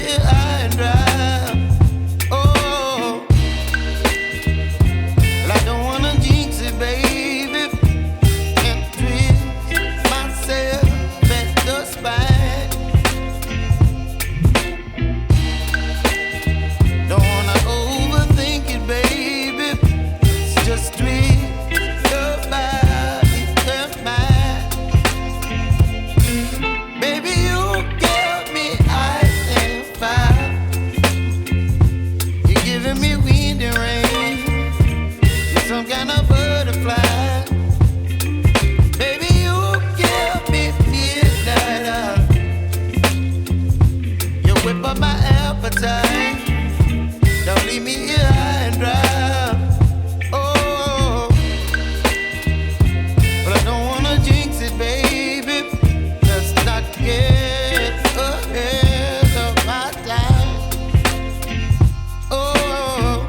here high and dry. Oh, well, I don't wanna jinx it, baby, and twist myself at the spine. Don't wanna overthink it, baby. It's just twist your body and mine. Baby, you give me ice and fire. You're giving me wind and rain. You're some kind of butterfly. Baby, you give me midnight. You whip up my appetite. Don't leave me here high and dry. Oh, but I don't wanna jinx it, baby. Let's not get ahead of my time. Oh,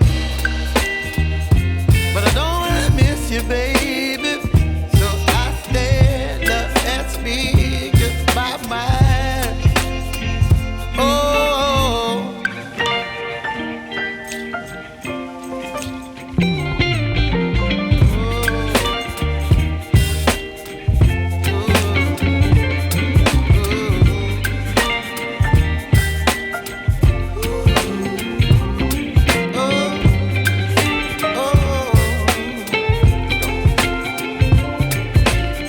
but I don't wanna miss you, baby. So I stand up and speak just my mind. Oh.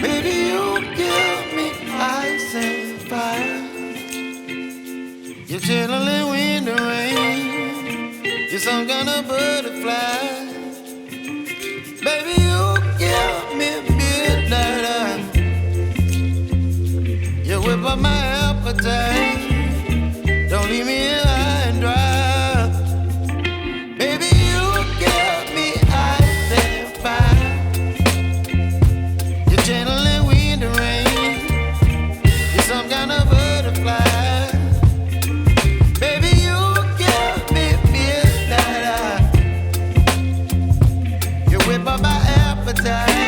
Baby, you give me ice and fire. You're channeling wind and rain. You're some kind of butterfly. Baby, you give me midnight. You whip up my appetite. Don't leave me here high and dry. Baby, you give me ice and fire. You're channeling wind and rain. You're some kind of butterfly. Baby, you give me midnight. You whip up my appetite.